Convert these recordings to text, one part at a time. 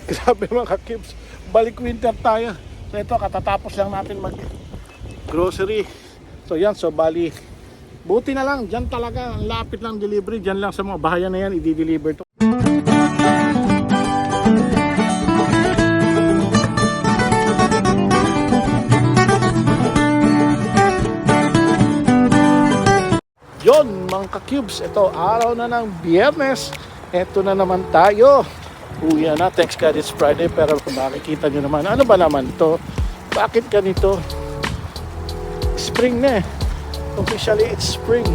Grabe mga ka-cubes, balik winter tayo. So ito, katatapos lang natin mag grocery. So yan, so bali buti na lang, dyan talaga ang lapit lang delivery, dyan lang sa mga bahayan na yan i-deliver to. Yon mga ka-cubes, ito araw na ng Biyernes. Ito na naman tayo. Uwi na, thanks God it's Friday. Pero kung makikita nyo naman, ano ba naman to? Bakit ganito? Spring na eh. Officially it's spring.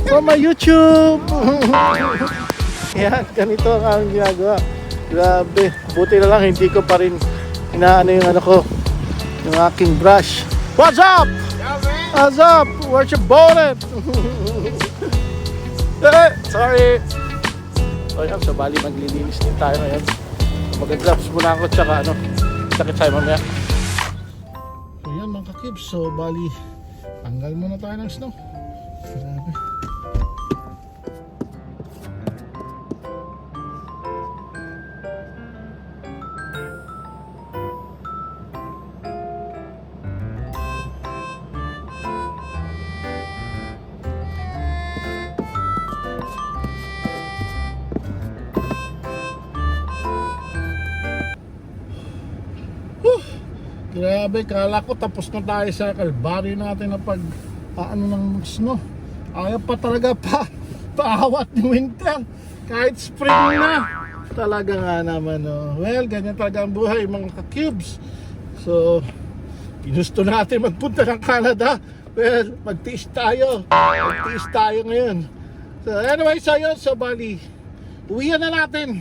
From my YouTube. Yan, ganito ang ginagawa. Grabe, buti na lang hindi ko pa rin inaano yung ano ko, yung aking brush. What's up? What's up? Where's your bonnet? Sorry. So yan, so bali maglilinis din tayo ngayon. Mag-gloves muna ako, tsaka ano, sakit tayo mamaya. So yan mga ka-cubes, so bali tanggal muna tayo ng snow. Grabe. Grabe, kala ko tapos na tayo sa kalbaryo natin na pag ano ng snow. Ayaw pa talaga paawat ni winter. Kahit spring na. Talaga nga naman, oh. Well, ganyan talaga ang buhay mga ka-cubes. So, ginusto natin magpunta ng Canada. Well, magtiis tayo. Magtiis tayo ngayon. So, anyway, so yun, so bali, uwian na natin.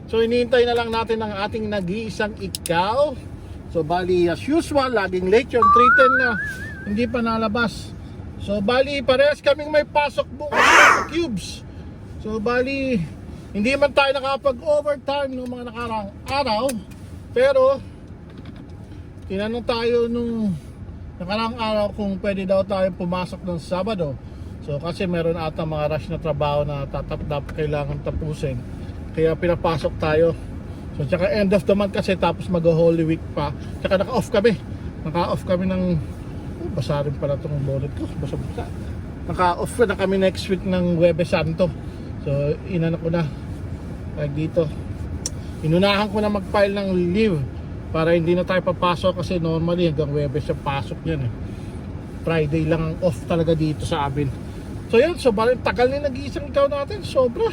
So, hinihintay na lang natin ang ating nag-iisang ikaw. So bali as usual, laging late yung 3:10 na, hindi pa nalabas. So bali parehas kaming may pasok bukas sa cubes. So bali hindi man tayo nakapag-overtime ng mga nakaraang araw, pero tinanong tayo nung nakaraang araw kung pwede daw tayo pumasok ng Sabado. So kasi meron ata mga rush na trabaho na kailangan tapusin, kaya pinapasok tayo. So tsaka end of the month kasi, tapos mag-Holy Week pa. Tsaka naka-off kami. Naka-off kami ng basa rin pala itong bonnet ko. Basa-basa. Naka-off na kami next week ng Huwebes Santo. So inano ko na dito. Inunahan ko na mag-file ng leave para hindi na tayo papasok, kasi normally hanggang Huwebes yung pasok yan eh. Friday lang ang off talaga dito sa amin. So yan, so bali tagal na nag-iisang ikaw natin. Sobra.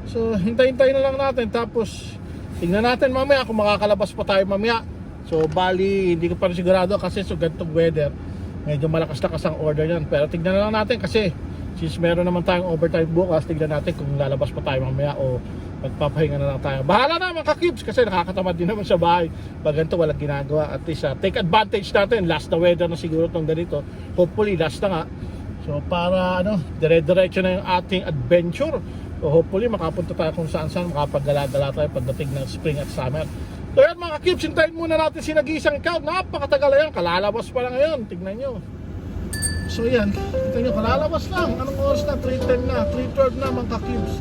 So hintayin na lang natin, tapos tingnan natin mamaya kung makakalabas pa tayo mamaya. So bali hindi ko pa rin sigurado kasi so ganitong weather, medyo malakas-lakas ang order yan. Pero tignan na lang natin kasi since meron naman tayong overtime bukas, tignan natin kung lalabas pa tayo mamaya o magpapahinga na lang tayo. Bahala na mga ka-cubes kasi nakakatamad din naman sa bahay pag ganito walang ginagawa. At least take advantage natin, last na weather na siguro itong ganito. Hopefully last na nga. So para ano, dire-diretso na yung ating adventure. So hopefully makapunta tayo kung saan-saan, makapag-gala-gala tayo pagdating ng spring at summer. So yan mga ka-cubes, hintayin muna natin si nag-iisang ikaw. Napakatagal na yan, kalalabas pa lang ngayon. Tignan nyo. So yan, tignan nyo, kalalabas lang. Anong oras na? 3:10 na, 3:12 na mga ka-cubes.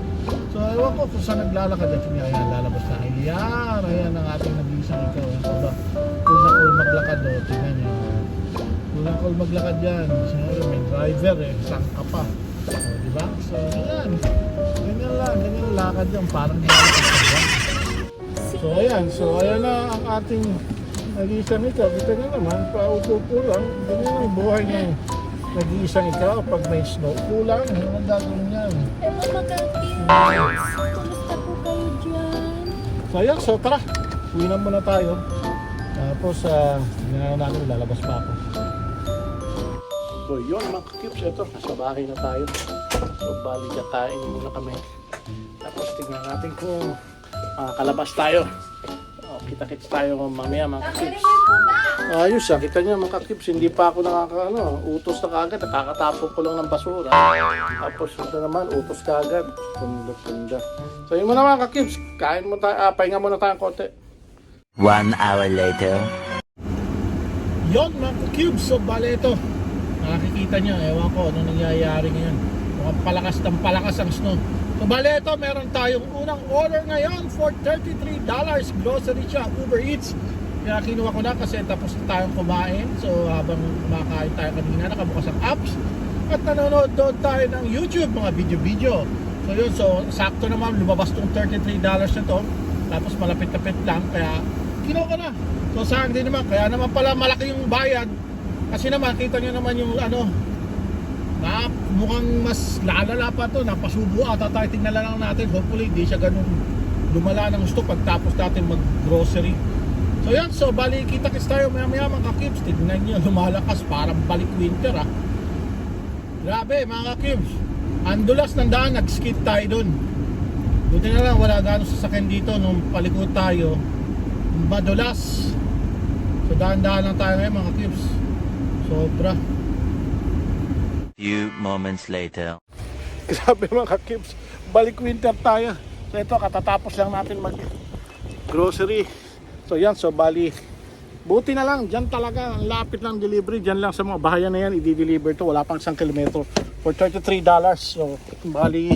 So ewan ko kung saan naglalakad. Ayan, lalabas na. Ayan ang ating nag-iisang ikaw. Kung na-call maglakad, tignan nyo. Kung na-call maglakad yan, may driver saan ka pa. So, diba? So ayan, ganyan lakad yan, parang so ayan na ang ating nag-iisang ikaw. Kita na naman, paupo lang. Ganyan ang buhay ng nag-iisang ikaw pag may snow. Kulang, ano ang gagawin yan? Mga ka-cubes, kumusta po kayo dyan? So ayan, so tara, uwi na muna tayo. Tapos hindi na namin, lalabas pa ako. So yun mga cubes, ito, nasa bahay na tayo. So bali katain muna kami. Tapos tignan natin kung kalabas tayo. Kita-kits tayo mamaya mga cubes. Ayos kita nyo mga cubes, hindi pa ako utos na kagad. Nakakatapon ko lang ng basura. Tapos ito naman, utos kagad. Punda. So yun muna mga cubes, kain mo tayo, pahinga muna tayo konti. 1 hour later. Yon mga cubes, so bali ito. Nakikita nyo, ewan ko ano nangyayari ngayon. Mukhang palakas ng palakas ang snow. So bale ito, meron tayong unang order ngayon for $33. Grocery siya, Uber Eats. Kaya kinuha ko na kasi tapos na tayong kumain. So habang kumakain tayo kanina, nakabukas ang apps. At nanonood doon tayo ng YouTube, mga video-video. So yun, so sakto naman, lumabas tong $33 na to. Tapos malapit-lapit lang, kaya kinuha ko na. So sayang din naman, kaya naman pala malaki yung bayad. Kasi naman, kita nyo naman yung ano, na mukhang mas lalala pa to, napasubo ata tayo, tingnan lang natin, hopefully hindi siya ganun lumala ng gusto pagtapos natin mag grocery. So yan, so bali kita-kits tayo maya mga kakibs, tignan nyo, lumalakas parang balik winter grabe mga kakibs, andulas ng daan, nag-skid tayo dun, buti na lang wala gano'ng sasakyan dito nung palikot tayo, madulas. So dahan-dahan lang tayo ngayon mga kakibs, sobra. Few moments later. Grabe mga kakibs, balik winter tayo. So ito, katatapos lang natin mag grocery. So yan, so bali buti na lang, dyan talaga ang lapit ng delivery, dyan lang sa mga bahayan na yan i-deliver to, wala pang 1 kilometro for $33. So bali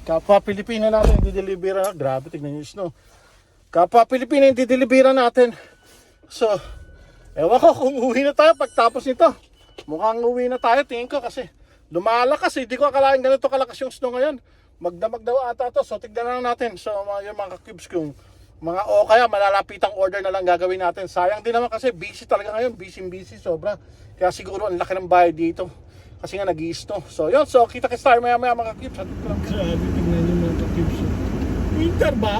kapwa Pilipina natin i-deliver na. Grabe, tignan nyo yung snow. Kapwa Pilipina i-deliver natin. So ewan ko kung uwi na tayo pagtapos nito. Mukhang uwi na tayo, tingin ko, kasi lumalakas hindi ko akalain ganito kalakas yung snow ngayon. Magdamag daw ata to, so tignan lang natin. So mga cubes, kung mga o kaya malalapitang order na lang gagawin natin. Sayang din naman kasi busy talaga ngayon, busy sobra. Kaya siguro ang laki ng bayad dito kasi nga nag-i-snow. So yun, so kita-kits tayo maya mga cubes. Grabe, tignan nyo mga cubes. Winter ba?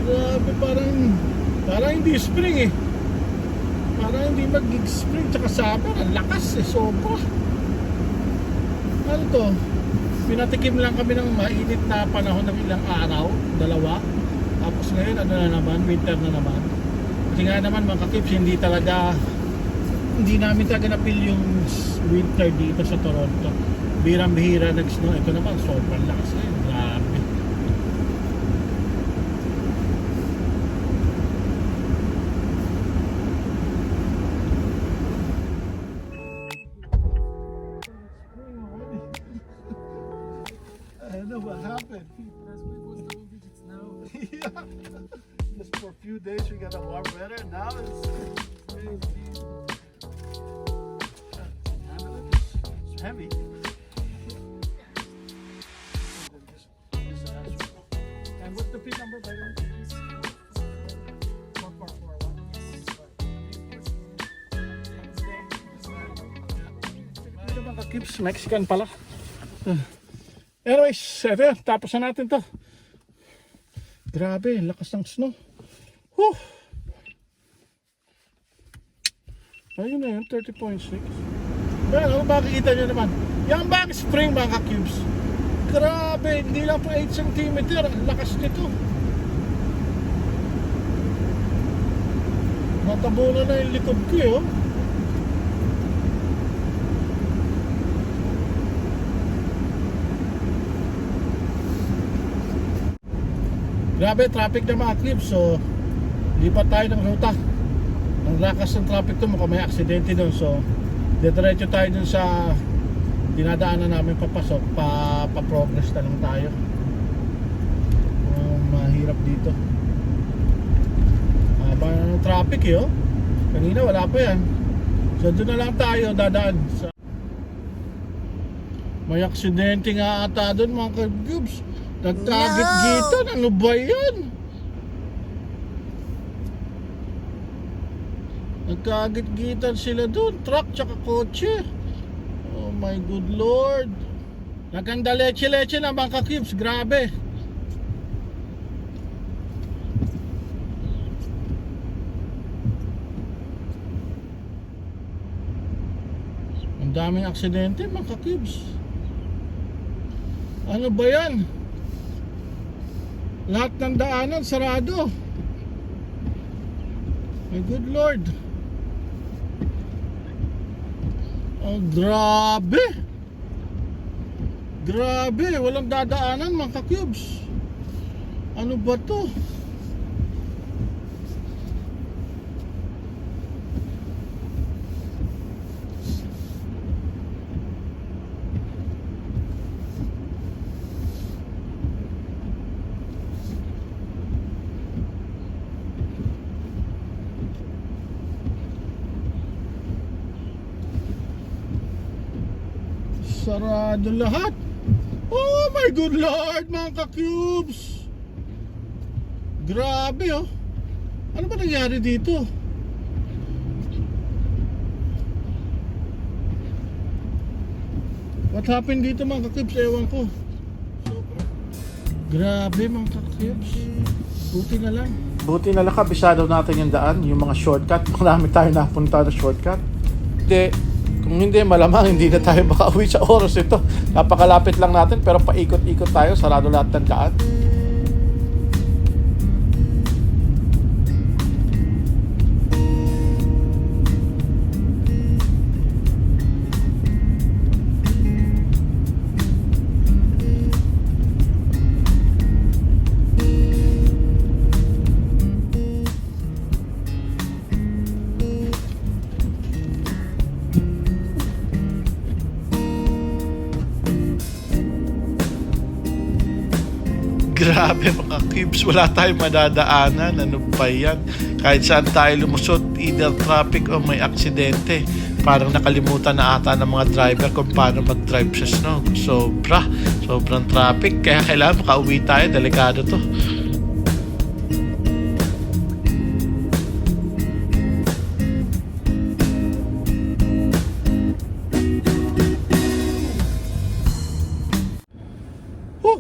Grabe, parang hindi spring parang hindi mag-spring tsaka summer, ang lakas sobra. Ano to, pinatikim lang kami ng mainit na panahon ng ilang araw, 2. Tapos ngayon ano na naman, winter na naman. Kasi nga naman mga kakibs, hindi namin talaga na-feel yung winter dito sa Toronto. Birang-bihira nag-snow. Ito naman sobrang lakas ngayon, grabe. I don't know what happened. Yeah. Just for a few days we got a warm weather. Now it's heavy. And what's the pin number by the way? 4441. Ito mga kips, Mexican pala. Anyways, eto, tapos na natin to. Grabe, lakas ng snow. Whew. Ayun na yun, 30.6. Pero makikita nyo naman, yan ba ang spring mga cubes? Grabe, hindi lang po 8 cm, ang lakas nito. Natabunan na yung likod ko yun. Grabe, traffic na mga clips. So lipat tayo ng ruta. Ang lakas ng traffic to, mukhang may aksidente doon. So diretso tayo dun sa dinadaanan namin papasok. Pa-progress na lang tayo. Mahirap dito. Haba na ng traffic kanina wala pa yan. So doon na lang tayo dadaan sa... May aksidente nga ata doon mga cubes. Nagkagit-gitan, ano ba yan? Nagkagit-gitan sila doon, truck tsaka kotse. Oh my good lord. Naganda leche-leche na mga kakibs, grabe. Ang daming aksidente mga kakibs. Ano ba yan? Lahat ng daanan sarado. My good lord. Oh, grabe. Grabe, walang dadaanan mga ka-cubes. Ano ba to? Sarado lahat. Oh my good lord, mga ka-cubes. Grabe oh. Ano ba nangyari dito? What happened dito mga ka-cubes? Ewan ko. Grabe mga ka-cubes. Buti na lang. Buti na lang kabisado natin yung daan, yung mga shortcut. Marami tayo napunta na shortcut. Kung hindi, malamang hindi na tayo makauwi sa oras ito. Napakalapit lang natin pero paikot-ikot tayo, sarado lahat ng daan. Grabe mga cubes, wala tayong madadaanan. Ano ba yan? Kahit saan tayo lumusot, either traffic o may aksidente. Parang nakalimutan na ata ng mga driver kung paano mag-drive sa snow. Sobrang traffic. Kaya kailangan makauwi tayo. Delikado to.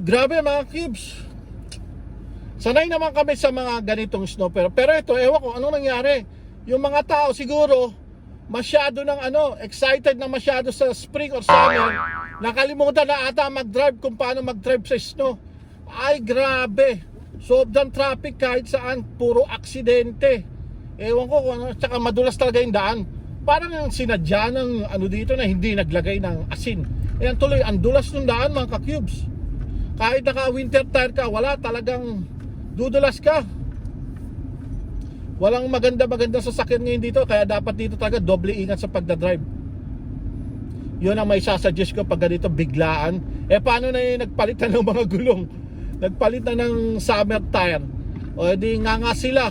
Grabe mga cubes. Sanay naman kami sa mga ganitong snow pero ito ewan ko anong nangyari. Yung mga tao siguro masyado ng excited na masyado sa spring or summer. Nakalimutan na ata mag-drive kung paano mag-drive sa snow. Ay grabe. Sobrang traffic kahit saan, puro aksidente. Ewan ko kung ano, tsaka madulas talaga yung daan. Parang yung sinadya ng dito na hindi naglagay ng asin. Ayan tuloy, ang dulas ng daan mga ka-cubes. Kahit naka-winter tire ka, wala, talagang dudulas ka. Walang maganda-maganda sasakyan ngayon dito, kaya dapat dito talaga doble ingat sa pagdadrive. Yun ang may sasuggest ko pag ganito biglaan. Paano na yung nagpalitan ng mga gulong? Nagpalitan ng summer tire. O di nga sila.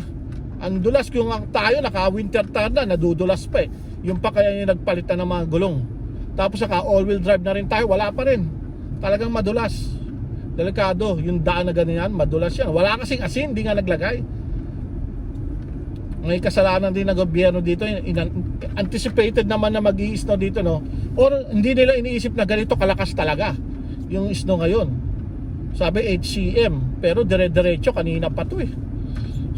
Ang dulas kung tayo naka-winter tire na, nadudulas pa Yung pa kaya yung nagpalitan ng mga gulong. Tapos saka all-wheel drive na rin tayo, wala pa rin. Talagang madulas. Delikado, yung daan na ganyan, madulas yan. Wala kasing asin, hindi nga naglagay. May kasalanan din ng gobyerno dito. Anticipated naman na mag-i-snow dito, no? Or hindi nila iniisip na ganito kalakas talaga yung snow ngayon. Sabi 8 cm, pero dire-diretso kanina pa to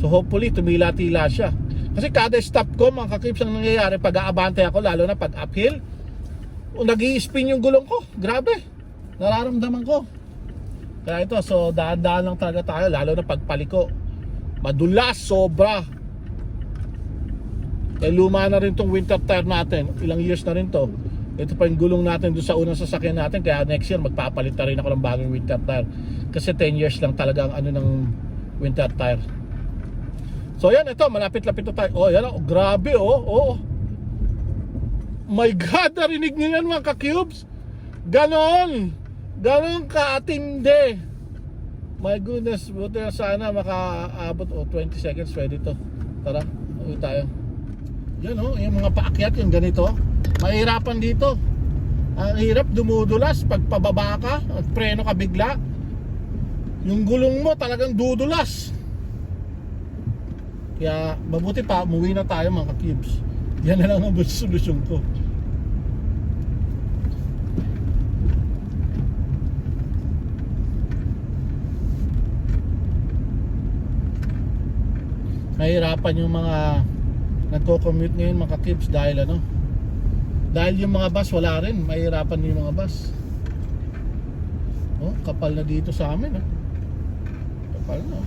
So hopefully tumila-tila siya. Kasi kada stop ko, mga ka-cubes, ang nangyayari pag aabante ako, lalo na pag uphill, nag-i-spin yung gulong ko. Grabe, nararamdaman ko. Kaya ito, so daan-daan lang talaga tayo, lalo na pagpaliko. Madulas, sobra. Kaya luma na rin tong winter tire natin. Ilang years na rin to. Ito pa yung gulong natin doon sa unang sasakyan natin. Kaya next year magpapalit na rin ako ng bagong winter tire. Kasi 10 years lang talaga ang ng winter tire. So yan, ito, malapit-lapit na tayo. Oh, yan, grabe My God, narinig niyo yan mga ka-cubes? Ganon kaatindi. My goodness, buti na sana makaabot 20 seconds pwede to. Tara, uwi tayo. Yan yung mga paakyat yung ganito. Mahirapan dito. Ang hirap, dumudulas pag pababa ka, at preno ka bigla. Yung gulong mo talagang dudulas. Kaya mabuti pa, umuwi na tayo mga ka-cubes. Yan na lang ang solusyon ko. Nahihirapan yung mga nagko-commute ngayon mga ka-cubes dahil dahil yung mga bus wala rin, mahihirapan yung mga bus. Kapal na dito sa amin kapal na.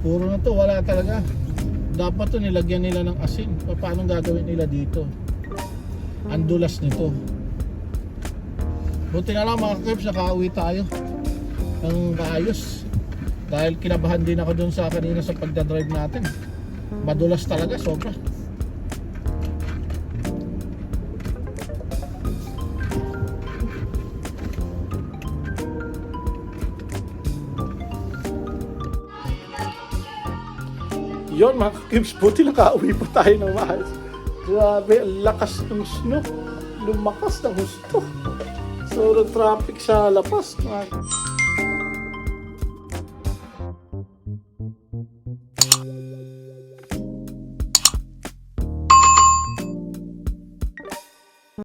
Puro na to, wala talaga. Dapat to nilagyan nila ng asin. Paano gagawin nila dito? Ang dulas nito. Buti na lang mga ka-cubes, nakauwi tayo ng maayos. Dahil kinabahan din ako dun sa kanina sa pagdadrive natin. Madulas talaga, sobra. Yun mga ka-cubes, buti nakauwi pa tayo ng maayos. Grabe, ang lakas ng snow. Lumakas ng gusto. Sobrang traffic sa labas.